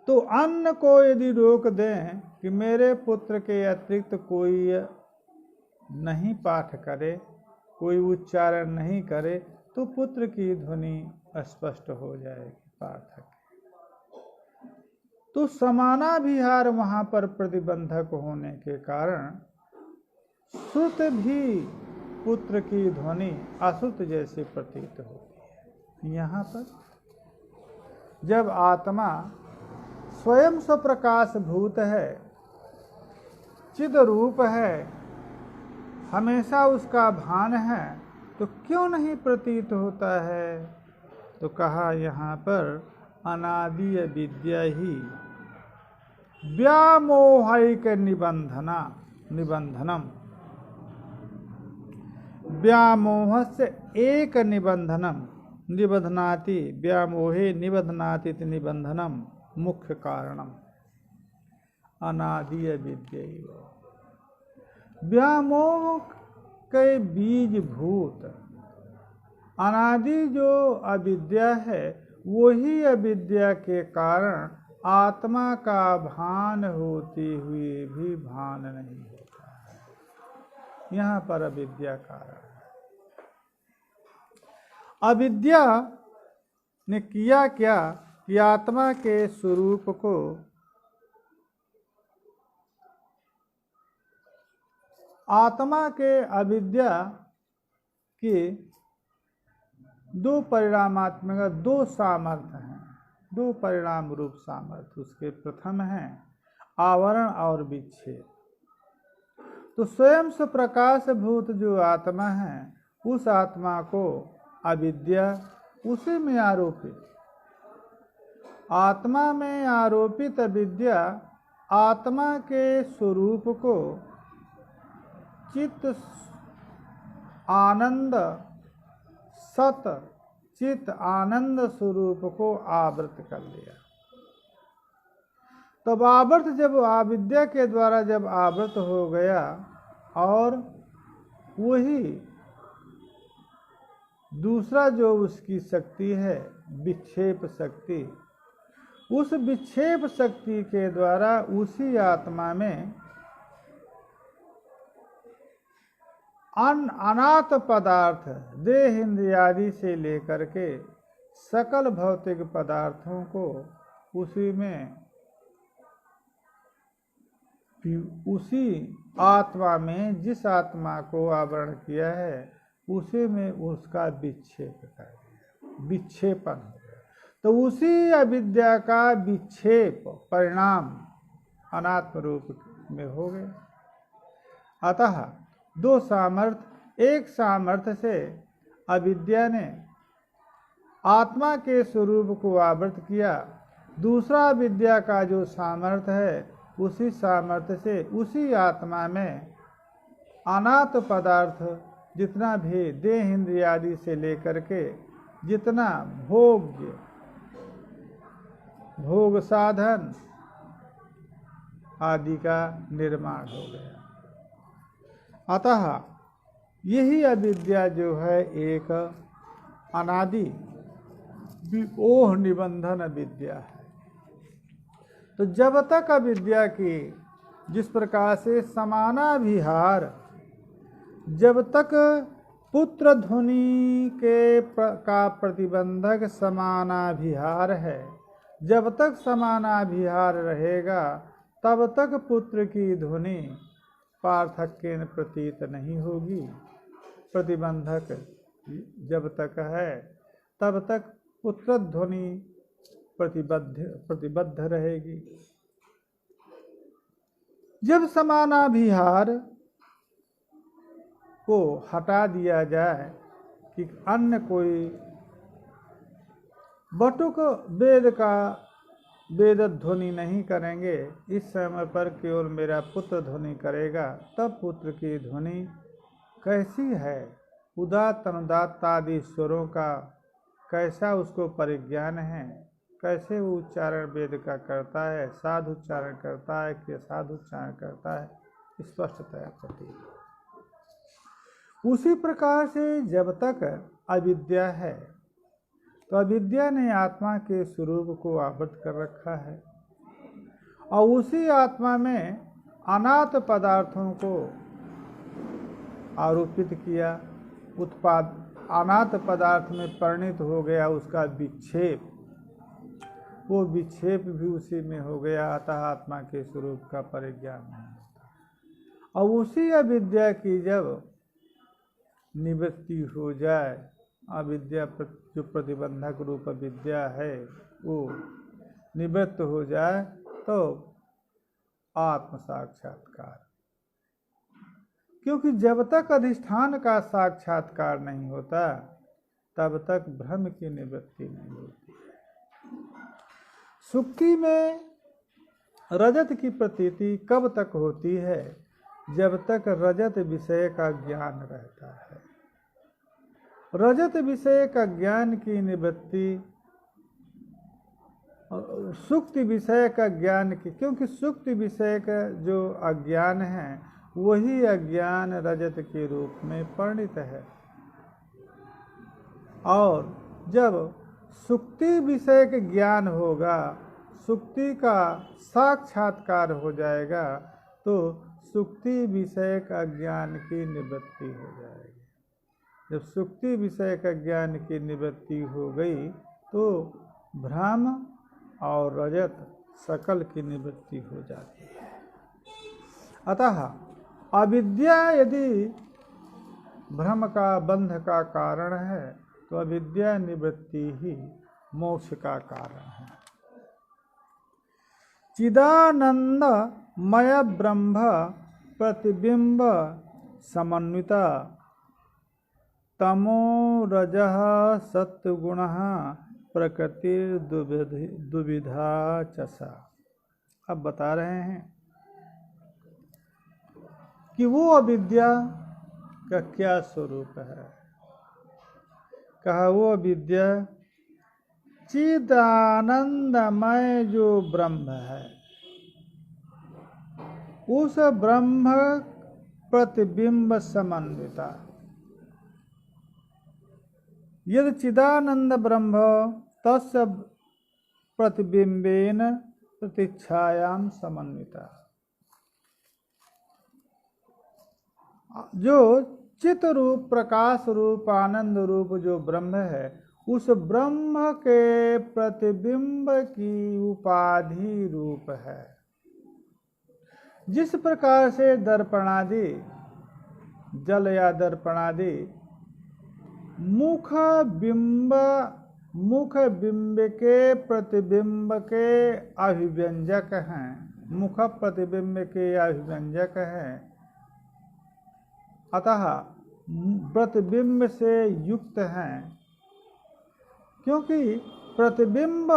तो अन्न को यदि रोक दें कि मेरे पुत्र के अतिरिक्त कोई नहीं पाठ करे, कोई उच्चारण नहीं करे, तो पुत्र की ध्वनि स्पष्ट हो जाएगी पाठक। तो समानाभिहार वहाँ पर प्रतिबंधक होने के कारण श्रुत भी पुत्र की ध्वनि अश्रुत जैसी प्रतीत होती है। यहाँ पर जब आत्मा स्वयं स्वप्रकाश भूत है, चिद रूप है, हमेशा उसका भान है, तो क्यों नहीं प्रतीत होता है? तो कहा यहाँ पर अनादिय विद्या ही व्यामोहिक निबंधना। निबंधनम। व्यामोहस्य एक निबंधनम निबध्नाति व्यामोहे निबध्नाति इति निबंधनम मुख्य कारणम अनादि अविद्यैव। व्यामोह के बीजभूत अनादि जो अविद्या है, वही अविद्या के कारण आत्मा का भान होते हुए भी भान नहीं होता है। यहाँ पर अविद्या कारण है। अविद्या ने किया क्या कि आत्मा के स्वरूप को आत्मा के अविद्या के दो परिणामात्मक दो सामर्थ्य हैं, दो परिणाम रूप सामर्थ्य। उसके प्रथम है आवरण और विच्छेद। तो स्वयं से प्रकाश भूत जो आत्मा है, उस आत्मा को अविद्या उसी में आरोपित, आत्मा में आरोपित अविद्या आत्मा के स्वरूप को चित्त आनंद सत चित्त आनंद स्वरूप को आवृत कर लिया। तब आवृत जब अविद्या के द्वारा जब आवृत हो गया और वही दूसरा जो उसकी शक्ति है विक्षेप शक्ति, उस विक्षेप शक्ति के द्वारा उसी आत्मा में अनाथ पदार्थ देह इंद्रियादि से लेकर के सकल भौतिक पदार्थों को उसी में उसी आत्मा में जिस आत्मा को आवरण किया है उसी में उसका विक्षेप कर दिया, विक्षेपन हो गया। तो उसी अविद्या का विक्षेप परिणाम अनात्म रूप में हो गया। अतः दो सामर्थ्य, एक सामर्थ्य से अविद्या ने आत्मा के स्वरूप को आवृत किया, दूसरा अविद्या का जो सामर्थ्य है उसी सामर्थ्य से उसी आत्मा में अनाथ पदार्थ जितना भी देह इंद्रियादि से लेकर के जितना भोग साधन आदि का निर्माण हो गया। अतः यही अविद्या जो है एक अनादि ओह निबंधन अविद्या है। तो जब तक अविद्या की जिस प्रकार से समानाभिहार, जब तक पुत्र ध्वनि का प्रतिबंधक समानाभिहार है, जब तक समानाभिहार रहेगा तब तक पुत्र की ध्वनि पार्थक्य प्रतीत नहीं होगी। प्रतिबंधक जब तक है तब तक पुत्र ध्वनि प्रतिबद्ध रहेगी। जब समानाभिहार को हटा दिया जाए कि अन्य कोई बटुक वेद ध्वनि नहीं करेंगे, इस समय पर केवल मेरा पुत्र ध्वनि करेगा, तब पुत्र की ध्वनि कैसी है, उदात्त अनुदात्त आदि स्वरों का कैसा उसको परिज्ञान है, कैसे वो उच्चारण वेद का करता है, साधु उच्चारण करता है कि असाधु उच्चारण करता है, स्पष्टतया प्रतीत। उसी प्रकार से जब तक अविद्या है तो अविद्या ने आत्मा के स्वरूप को आवृत कर रखा है और उसी आत्मा में अनाथ पदार्थों को आरोपित किया, उत्पाद अनाथ पदार्थ में परिणित हो गया उसका विक्षेप, वो विक्षेप भी उसी में हो गया। अतः आत्मा के स्वरूप का परिज्ञान नहीं होता। और उसी अविद्या की जब निवृत्ति हो जाए, अविद्या जो प्रतिबंधक रूप विद्या है वो निवृत्त हो जाए तो आत्म साक्षात्कार। क्योंकि जब तक अधिष्ठान का साक्षात्कार नहीं होता तब तक भ्रम की निवृत्ति नहीं होती। सुक्ति में रजत की प्रतीति कब तक होती है जब तक रजत विषय का ज्ञान रहता है। रजत विषय का ज्ञान की निवृत्ति सुक्ति विषय का ज्ञान की, क्योंकि सुक्ति विषय का जो अज्ञान है वही अज्ञान रजत के रूप में परिणित है। और जब सुक्ति विषय का ज्ञान होगा, सुक्ति का साक्षात्कार हो जाएगा, तो सुक्ति विषय का ज्ञान की निवृत्ति हो जाएगी। जब सुक्ति विषय का ज्ञान की निवृत्ति हो गई तो भ्रम और रजत सकल की निवृत्ति हो जाती है। अतः अविद्या यदि भ्रम का बंध का कारण है तो अविद्या निवृत्ति ही मोक्ष का कारण है। चिदानंद मय ब्रह्म प्रतिबिंब समन्विता तमो रजः सत्वगुणः प्रकृति दुविधा चसा। अब बता रहे हैं कि वो अविद्या का क्या स्वरूप है। कहा वो अविद्या चिदानंदमय जो ब्रह्म है, उस ब्रह्म प्रतिबिंब समन्विता। यदि चिदानंद ब्रह्म तस्य प्रतिबिंबेन प्रतीक्षायाम समन्विता। जो चित रूप प्रकाश रूप आनंद रूप जो ब्रह्म है, उस ब्रह्म के प्रतिबिंब की उपाधि रूप है। जिस प्रकार से दर्पणादि जल या दर्पणादि मुख बिंब के प्रतिबिंब के अभिव्यंजक हैं, मुख प्रतिबिंब के अभिव्यंजक हैं, अतः प्रतिबिंब से युक्त हैं। क्योंकि प्रतिबिंब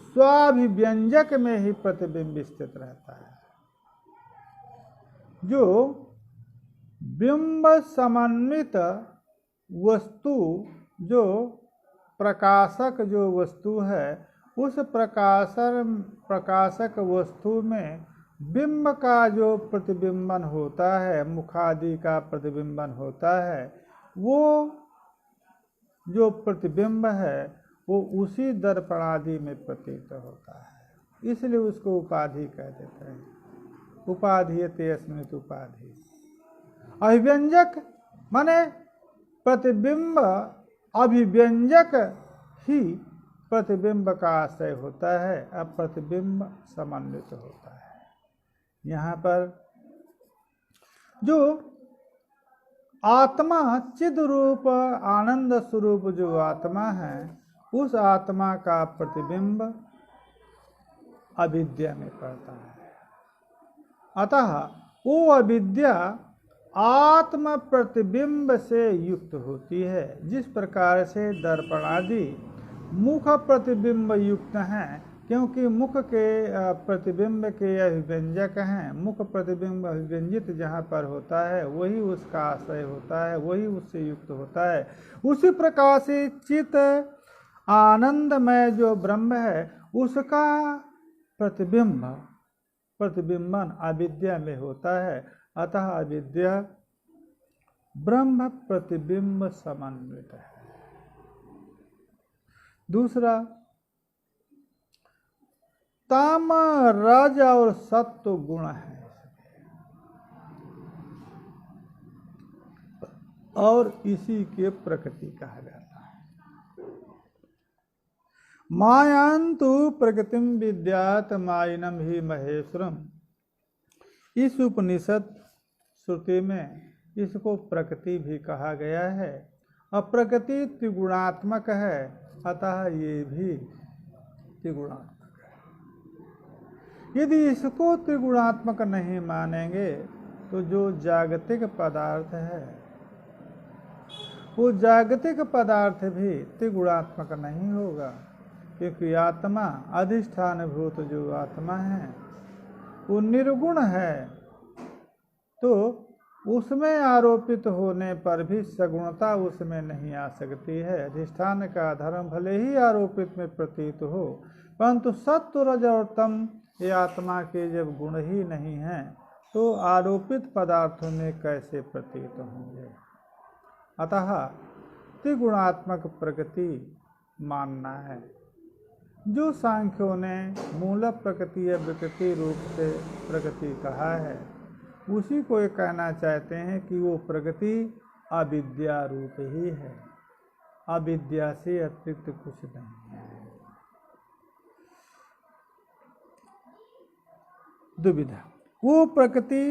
स्वाभिव्यंजक में ही प्रतिबिंब स्थित रहता है। जो बिंब समन्वित वस्तु, जो प्रकाशक जो वस्तु है, उस प्रकाशक वस्तु में बिंब का जो प्रतिबिंबन होता है, मुखादि का प्रतिबिंबन होता है, वो जो प्रतिबिंब है वो उसी दर्पणादि में प्रतीत होता है। इसलिए उसको उपाधि कह देते हैं। उपाधीयते अस्मिन् उपाधि। अभिव्यंजक माने प्रतिबिंब अभिव्यंजक ही प्रतिबिंब का आश्रय होता है, अब प्रतिबिंब समन्वित होता है। यहाँ पर जो आत्मा चिद रूप आनंद स्वरूप जो आत्मा है, उस आत्मा का प्रतिबिंब अविद्या में पड़ता है। अतः वो अविद्या आत्म प्रतिबिंब से युक्त होती है। जिस प्रकार से दर्पण आदि मुख प्रतिबिंब युक्त हैं, क्योंकि मुख के प्रतिबिंब के अभिव्यंजक हैं। मुख प्रतिबिंब अभिव्यंजित जहाँ पर होता है वही उसका आश्रय होता है, वही उससे युक्त होता है। उसी प्रकार से चित आनंदमय जो ब्रह्म है, उसका प्रतिबिंबन अविद्या में होता है। अतः अविद्या ब्रह्म प्रतिबिंब समन्वित है। दूसरा, ताम रज और सत्व गुण है और इसी के प्रकृति कहा जाता है। मायांतु प्रकृतिम विद्यात मायिनम ही महेश्वरम। इस उपनिषद श्रुति में इसको प्रकृति भी कहा गया है और प्रकृति त्रिगुणात्मक है, अतः ये भी त्रिगुणात्मक। यदि इसको त्रिगुणात्मक नहीं मानेंगे तो जो जागतिक पदार्थ है वो जागतिक पदार्थ भी त्रिगुणात्मक नहीं होगा, क्योंकि आत्मा अधिष्ठान भूत जो आत्मा है वो निर्गुण है तो उसमें आरोपित होने पर भी सगुणता उसमें नहीं आ सकती है। अधिष्ठान का धर्म भले ही आरोपित में प्रतीत हो, परंतु सत्व रज और तम ये आत्मा के जब गुण ही नहीं हैं तो आरोपित पदार्थों में कैसे प्रतीत होंगे। अतः त्रिगुणात्मक प्रकृति मानना है। जो सांख्यों ने मूल प्रकृति या विकृति रूप से प्रकृति कहा है, उसी को ये कहना चाहते हैं कि वो प्रकृति अविद्या रूप ही है, अविद्या से अतिरिक्त कुछ नहीं है। दुविधा, वो प्रकृति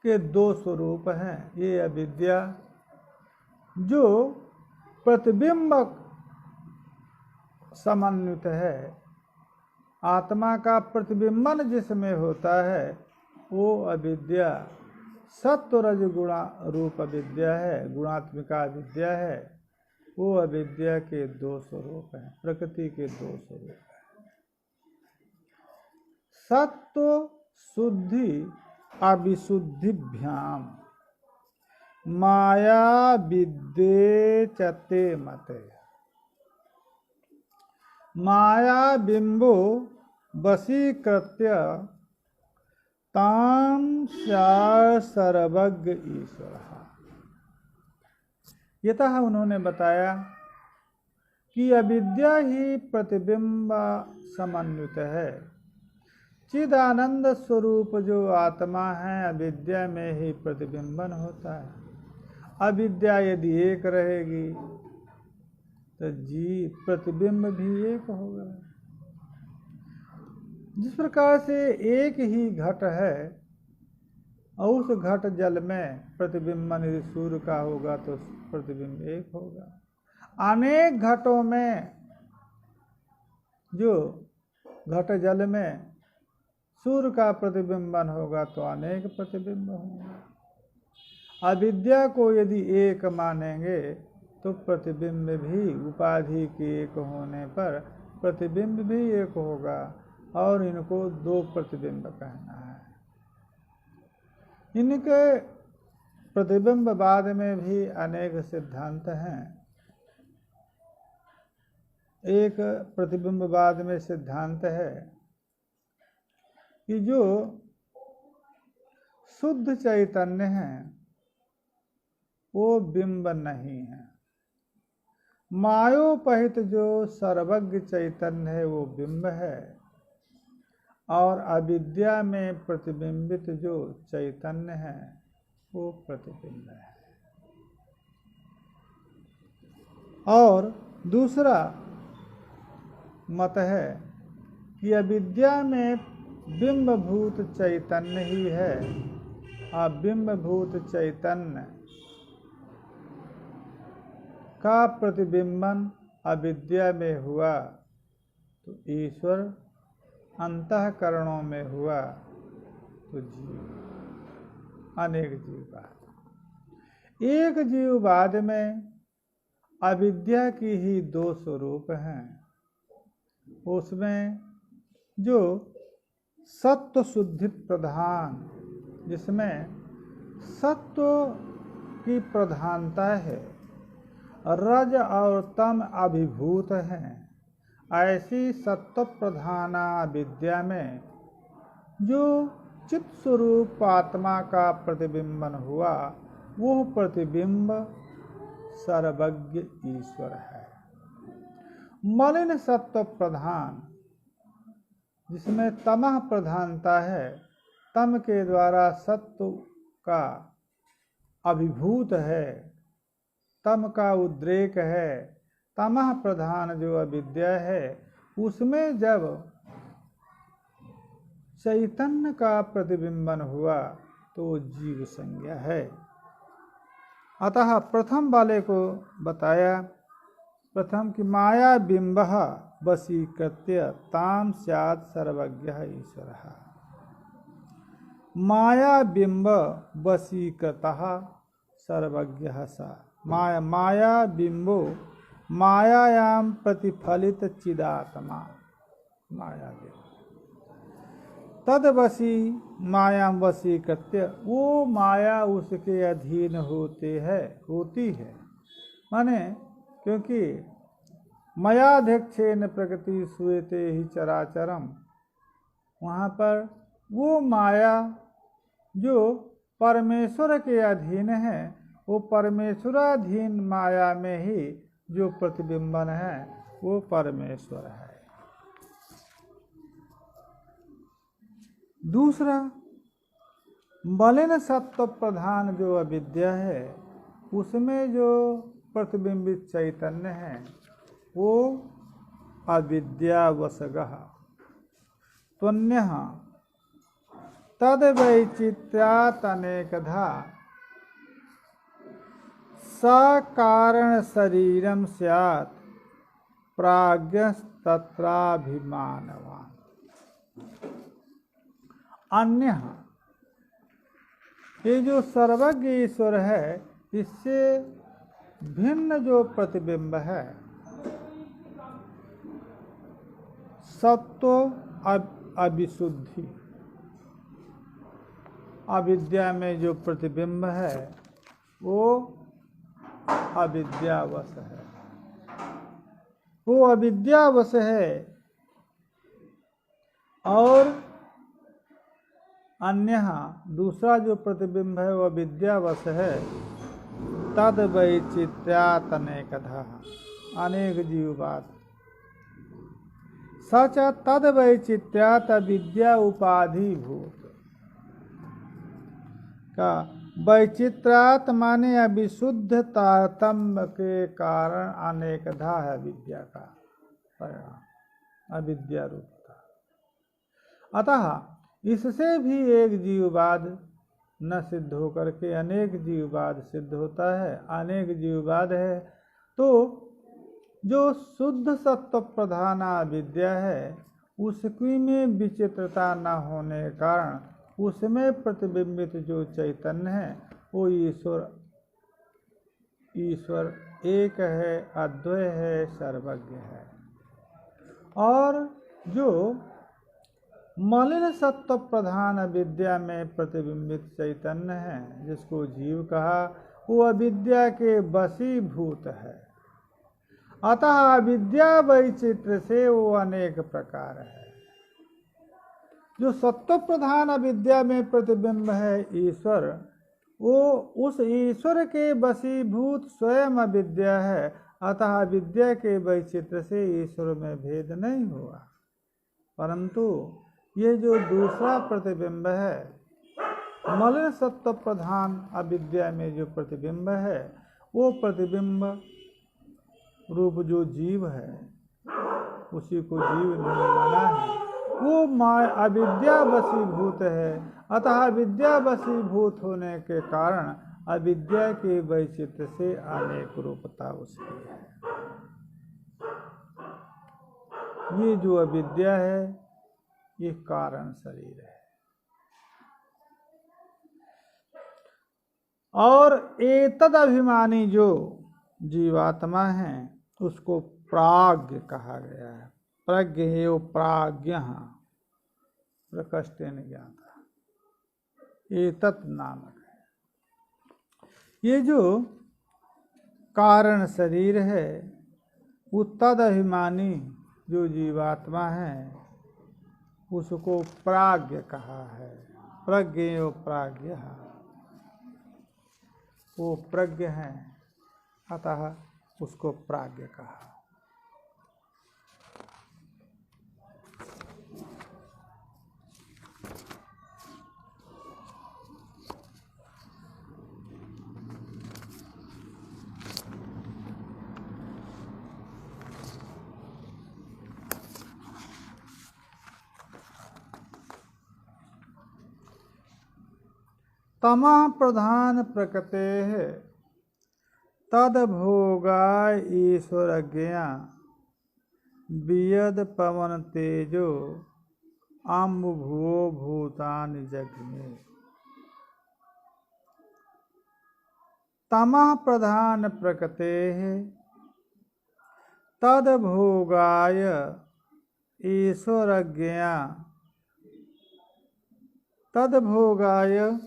के दो स्वरूप हैं। ये अविद्या जो प्रतिबिंबक समन्वित है, आत्मा का प्रतिबिंबन जिसमें होता है वो अविद्या सत्व रज गुणा रूप अविद्या है, गुणात्मिका अविद्या है। वो अविद्या के दो स्वरूप हैं, प्रकृति के दो स्वरूप हैं। सत्व शुद्धि अविशुद्धिभ्याम माया विद्ये चते मते। माया बिंबो वशीकृत्य ताम सर्वज्ञ ईश्वर। यतः उन्होंने बताया कि अविद्या ही प्रतिबिंब समन्वित है। चिदानंद स्वरूप जो आत्मा है, अविद्या में ही प्रतिबिंबन होता है। अविद्या यदि एक रहेगी तो प्रतिबिंब भी एक होगा। जिस प्रकार से एक ही घट है और उस घट जल में प्रतिबिंबन यदि सूर्य का होगा तो प्रतिबिंब एक होगा। अनेक घटों में जो घट जल में सूर्य का प्रतिबिंबन होगा तो अनेक प्रतिबिंब होंगे। अविद्या को यदि एक मानेंगे तो प्रतिबिंब भी उपाधि के एक होने पर प्रतिबिंब भी एक होगा और इनको दो प्रतिबिंब कहना है। इनके प्रतिबिंबवाद में भी अनेक सिद्धांत हैं। एक प्रतिबिंबवाद में सिद्धांत है कि जो शुद्ध चैतन्य है वो बिंब नहीं है। मायोपहित जो सर्वज्ञ चैतन्य है वो बिंब है और अविद्या में प्रतिबिंबित जो चैतन्य है वो प्रतिबिंब है। और दूसरा मत है कि अविद्या में बिंबभूत चैतन्य ही है और बिंबभूत चैतन्य का प्रतिबिंबन अविद्या में हुआ तो ईश्वर अंतःकरणों में हुआ तो जीव अनेक जीववाद। एक जीववाद में अविद्या की ही दो स्वरूप हैं। उसमें जो सत्व शुद्धि प्रधान, जिसमें सत्व की प्रधानता है, रज और तम अभिभूत हैं, ऐसी सत्व प्रधाना विद्या में जो चित्त स्वरूप आत्मा का प्रतिबिंबन हुआ वो प्रतिबिंब सर्वज्ञ ईश्वर है। मलिन सत्व प्रधान जिसमें तमः प्रधानता है, तम के द्वारा सत्व का अभिभूत है, तम का उद्रेक है, तमः प्रधान जो अविद्या है उसमें जब चैतन्य का प्रतिबिंबन हुआ तो जीव संज्ञा है। अतः प्रथम वाले को बताया, प्रथम की माया बिंब वशीकृत्य ताम स्यात् सर्वज्ञः ईश्वरः। माया बिंब वशीकृतः सर्वज्ञः स। माया बिंबो मायायाम प्रतिफलित चिदात्मा। माया बिंब तदवशी माया वशीकृत्य, वो माया उसके अधीन होती है। माने क्योंकि मयाध्यक्षेन प्रकृति श्रूयते ही चराचरम, वहाँ पर वो माया जो परमेश्वर के अधीन है, वो परमेश्वराधीन माया में ही जो प्रतिबिंबन है वो परमेश्वर है। दूसरा, मलिन सत्व प्रधान जो अविद्या है, उसमें जो प्रतिबिंबित चैतन्य है वो अविद्यावशगः त्वन्यः तद्वैचित्र्यात् अनेकधा सकारण शरीरम स्यात् प्राज्ञस्तत्राभिमानवान्। अन्य, ये जो सर्वज्ञ ईश्वर है, इससे भिन्न जो प्रतिबिंब है, सत्व अविशुद्धि, अविद्या में जो प्रतिबिंब है वो अविद्यावश है, वो अविद्यावश है। और अन्य, दूसरा जो प्रतिबिंब है वो विद्यावश है। तद वैचित्र्यात् अनेकधा, अनेक जीववाद। सच तद वैचित्र्यात् अविद्या उपाधिभूत का वैचित्र्यात् माने अविशुद्ध तारतम्य के कारण अनेकधा है विद्या का परिणाम, अविद्या रूपता। अतः इससे भी एक जीववाद न सिद्ध होकर के अनेक जीववाद सिद्ध होता है। अनेक जीववाद है तो जो शुद्ध सत्व प्रधान विद्या है उसकी में विचित्रता न होने के कारण उसमें प्रतिबिंबित जो चैतन्य है वो ईश्वर एक है, अद्वय है, सर्वज्ञ है। और जो मलिन सत्व प्रधान विद्या में प्रतिबिंबित चैतन्य है जिसको जीव कहा, वो अविद्या के वशीभूत है। अतः अविद्या वैचित्र से वो अनेक प्रकार है। जो सत्व प्रधान अविद्या में प्रतिबिंब है ईश्वर, वो उस ईश्वर के वशीभूत स्वयं अविद्या है। अतः विद्या के वैचित्र से ईश्वर में भेद नहीं हुआ, परंतु ये जो दूसरा प्रतिबिंब है, मलिन सत्व प्रधान अविद्या में जो प्रतिबिंब है, वो प्रतिबिंब रूप जो जीव है उसी को जीव नहीं माना है। वो अविद्या वशीभूत है। अतः अविद्या वशीभूत होने के कारण अविद्या के वैचित्र से अनेक रूपता उसकी है। ये जो अविद्या है ये कारण शरीर है। और एतद अभिमानी जो जीवात्मा है उसको प्राज्ञ कहा गया है। प्रज्ञ है वो प्राज्ञ, प्रकष्टेन ज्ञाता, एतत् नामक है। ये जो कारण शरीर है वो तद अभिमानी जो जीवात्मा है उसको प्राज्ञ कहा है। प्रज्ञ वो प्राज्ञ, वो प्रज्ञ है, अतः उसको प्राज्ञ कहा। तमः प्रधान प्रकृते है तद भोगाय ईश्वरज्ञा वियद पवन तेजो अम्बुभुवो भूतानि जग्मे। तमः प्रधान प्रकृते तद भोगाय ईश्वरज्ञा तद्भोगाय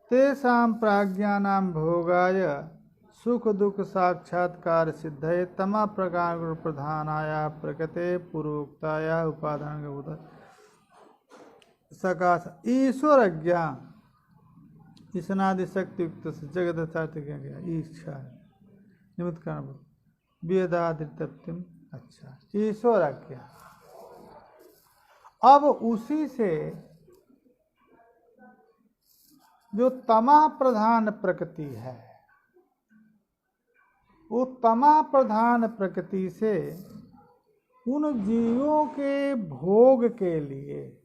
तेषां प्राज्ञानां भोगाय सुख दुख साक्षात्कार सिद्धये तमा प्रकार प्रधानाया प्रकृते पूर्वोक्ताया उपादान सकाश ईश्वर ज्ञान ईशनादि शक्ति युक्त से जगत सार्थक गया इच्छा है निमित्त कारण वेदादित्यम। अच्छा, ईश्वर ज्ञान अब उसी से जो तमा प्रधान प्रकृति है, वो तमा प्रधान प्रकृति से उन जीवों के भोग के लिए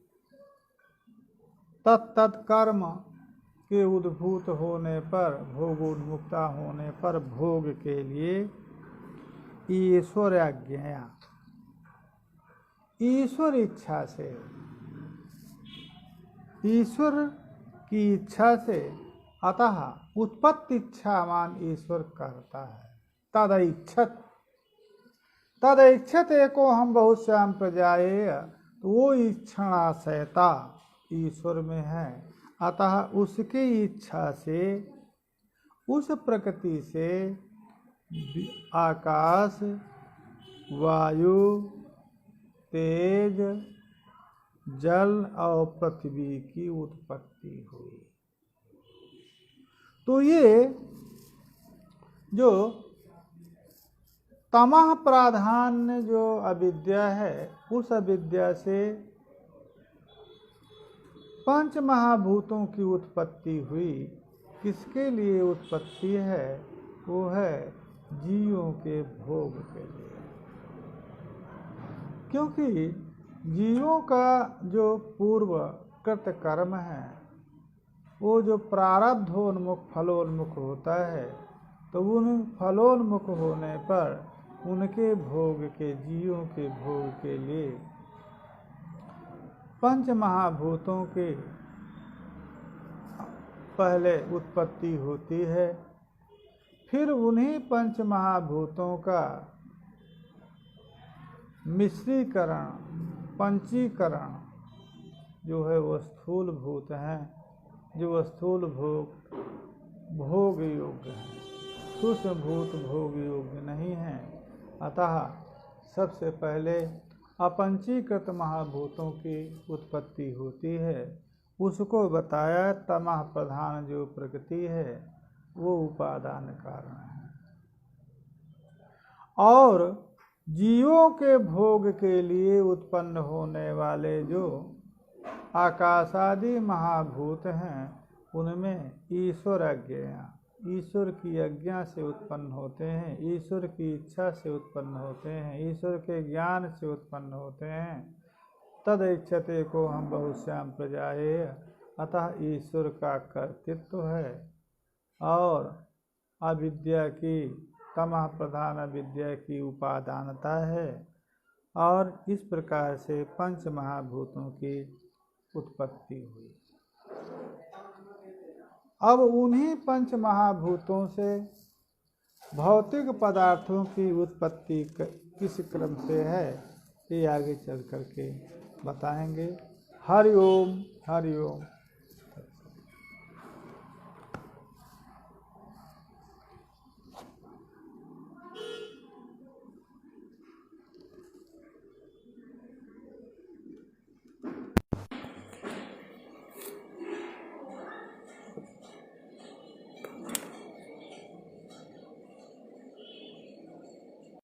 तत्त कर्म के उद्भूत होने पर, भोगोन्मुक्ता होने पर भोग के लिए ईश्वर आज्ञा, ईश्वर इच्छा से, ईश्वर की इच्छा से, अतः उत्पत्ति इच्छावान ईश्वर करता है। तदैक्षत एको हम बहुश्याम प्रजाएय, तो वो इच्छाशयता ईश्वर में है। अतः उसकी इच्छा से उस प्रकृति से आकाश, वायु, तेज, जल और पृथ्वी की उत्पत्ति हुई। तो ये जो तमः प्राधान्य जो अविद्या है, उस अविद्या से पंच महाभूतों की उत्पत्ति हुई। किसके लिए उत्पत्ति है? वो है जीवों के भोग के लिए। क्योंकि जीवों का जो पूर्व कृत कर्म है, वो जो प्रारब्धोन्मुख फलोन्मुख होता है, तो उन फलोन्मुख होने पर उनके भोग के, जीवों के भोग के लिए पंच महाभूतों के पहले उत्पत्ति होती है। फिर उन्हीं पंच महाभूतों का मिश्रीकरण, पंचीकरण जो है वो स्थूल भूत हैं, जो स्थूल भोग योग्य हैं, सूक्ष्म भूत भोग योग्य नहीं हैं। अतः सबसे पहले अपंचीकृत महाभूतों की उत्पत्ति होती है। उसको बताया तमः प्रधान जो प्रकृति है वो उपादान कारण है। और जीवों के भोग के लिए उत्पन्न होने वाले जो आकाशादि महाभूत हैं, उनमें ईश्वर आज्ञा, ईश्वर की आज्ञा से उत्पन्न होते हैं, ईश्वर की इच्छा से उत्पन्न होते हैं, ईश्वर के ज्ञान से उत्पन्न होते हैं। तदैक्षते को हम बहुश्याम प्रजाएय, अतः ईश्वर का कर्तृत्व है और अविद्या की, तमः प्रधान अविद्या की उपादानता है। और इस प्रकार से पंच महाभूतों की उत्पत्ति हुई। अब उन्हीं पंच महाभूतों से भौतिक पदार्थों की उत्पत्ति किस क्रम से है, ये आगे चल करके बताएंगे। हरि ओम, हरि ओम।